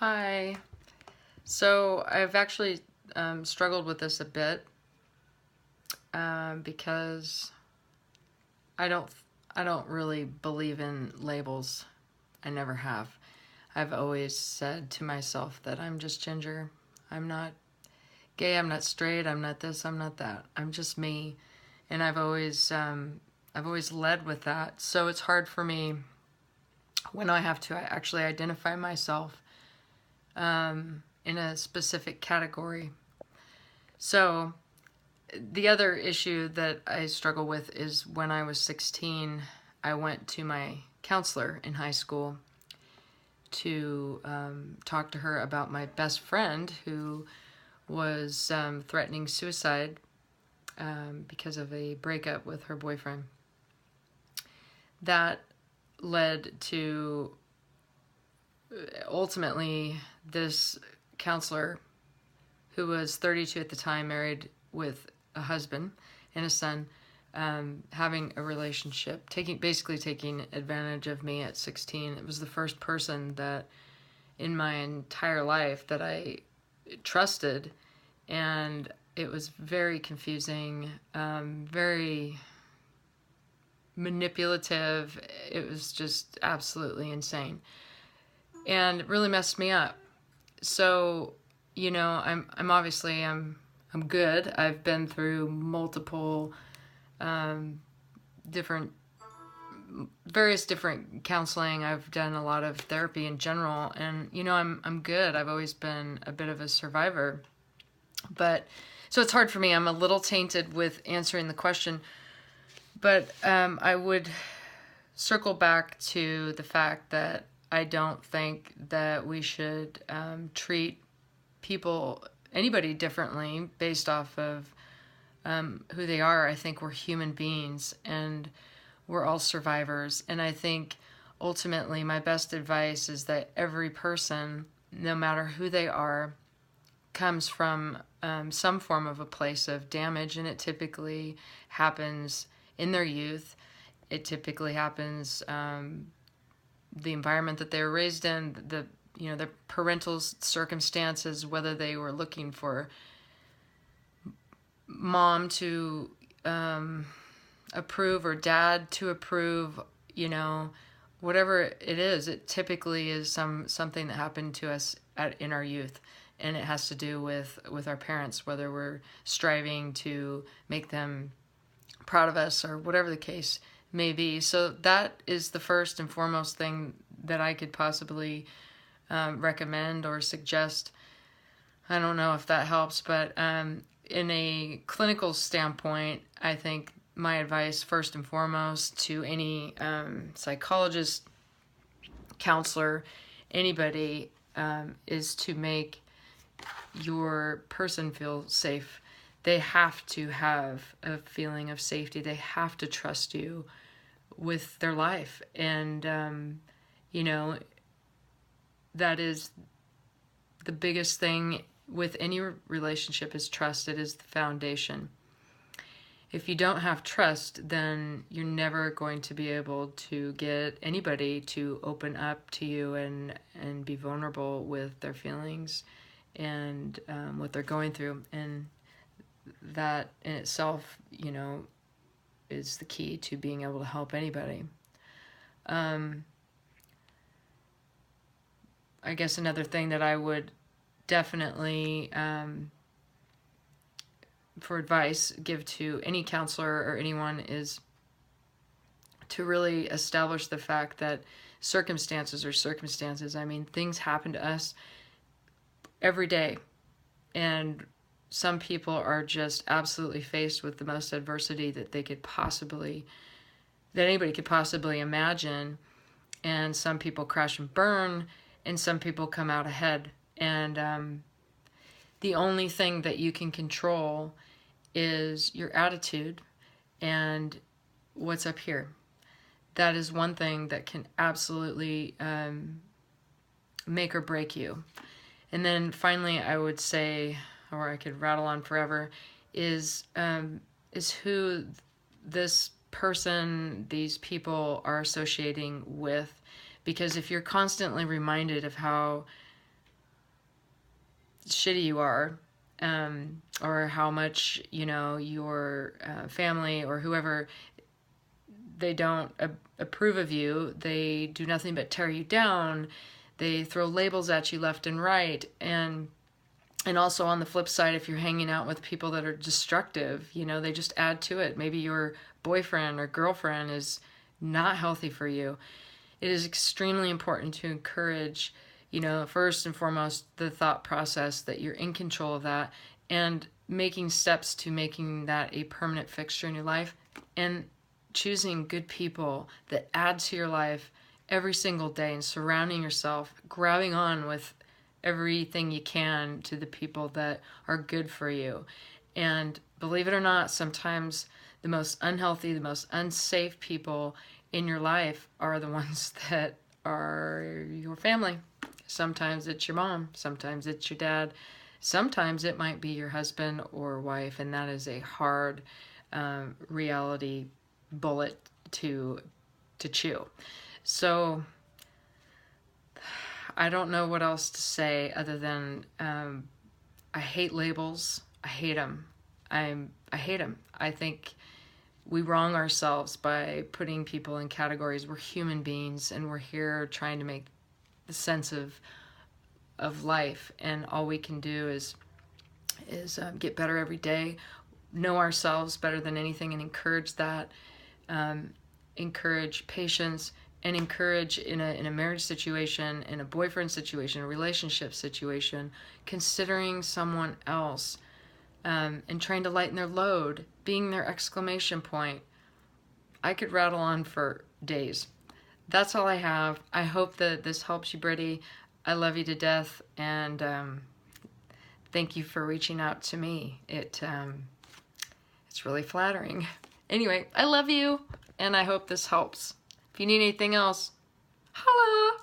Hi. So I've actually struggled with this a bit because I don't I don't really believe in labels. I never have. I've always said to myself that I'm just ginger. I'm not gay. I'm not straight. I'm not this. I'm not that. I'm just me, and I've always led with that. So it's hard for me when I have to actually identify myself in a specific category. So the other issue that I struggle with is when I was 16, I went to my counselor in high school to talk to her about my best friend who was threatening suicide because of a breakup with her boyfriend. That led to ultimately this counselor, who was 32 at the time, married with a husband and a son, having a relationship, basically taking advantage of me at 16. It was the first person that in my entire life that I trusted, and it was very confusing, very manipulative. It was just absolutely insane, and it really messed me up. So, I'm obviously I'm good. I've been through multiple different various different counseling. I've done a lot of therapy in general, and I'm good. I've always been a bit of a survivor. But so it's hard for me. I'm a little tainted with answering the question, but I would circle back to the fact that I don't think that we should treat anybody differently based off of who they are. I think we're human beings and we're all survivors. And I think ultimately my best advice is that every person, no matter who they are, comes from some form of a place of damage, and it typically happens in their youth. It typically happens the environment that they were raised in, the parental circumstances, whether they were looking for mom to approve or dad to approve, whatever it is. It typically is something that happened to us in our youth, and it has to do with our parents, whether we're striving to make them proud of us or whatever the case may be. So that is the first and foremost thing that I could possibly recommend or suggest. I don't know if that helps, but in a clinical standpoint, I think my advice first and foremost to any psychologist, counselor, anybody, is to make your person feel safe. They have to have a feeling of safety. They have to trust you with their life. And, that is the biggest thing with any relationship is trust. It is the foundation. If you don't have trust, then you're never going to be able to get anybody to open up to you and be vulnerable with their feelings and what they're going through. And that in itself, is the key to being able to help anybody. I guess another thing that I would definitely, for advice, give to any counselor or anyone is to really establish the fact that circumstances are circumstances. I mean, things happen to us every day, and some people are just absolutely faced with the most adversity that anybody could possibly imagine, and some people crash and burn, and some people come out ahead. And the only thing that you can control is your attitude and what's up here. That is one thing that can absolutely make or break you. And then finally, I would say, or I could rattle on forever, is who this person, these people are associating with. Because if you're constantly reminded of how shitty you are, or how much, you know, your family or whoever, they don't approve of you. They do nothing but tear you down. They throw labels at you left and right. And also on the flip side, if you're hanging out with people that are destructive, you know, they just add to it. Maybe your boyfriend or girlfriend is not healthy for you. It is extremely important to encourage, you know, first and foremost, the thought process that you're in control of that, and making steps to making that a permanent fixture in your life, and choosing good people that add to your life every single day, and surrounding yourself, grabbing on with everything you can to the people that are good for you. And believe it or not, sometimes the most unhealthy, the most unsafe people in your life are the ones that are your family. Sometimes it's your mom, sometimes it's your dad, sometimes it might be your husband or wife, and that is a hard reality bullet to chew. So I don't know what else to say other than I hate labels. I hate them. I hate them. I think we wrong ourselves by putting people in categories. We're human beings, and we're here trying to make the sense of life, and all we can do is get better every day, know ourselves better than anything, and encourage that. Encourage patience, and encourage in a marriage situation, in a boyfriend situation, a relationship situation, considering someone else, and trying to lighten their load, being their exclamation point. I could rattle on for days. That's all I have. I hope that this helps you, Brittany. I love you to death, and thank you for reaching out to me. It's really flattering. Anyway, I love you, and I hope this helps. If you need anything else, holla!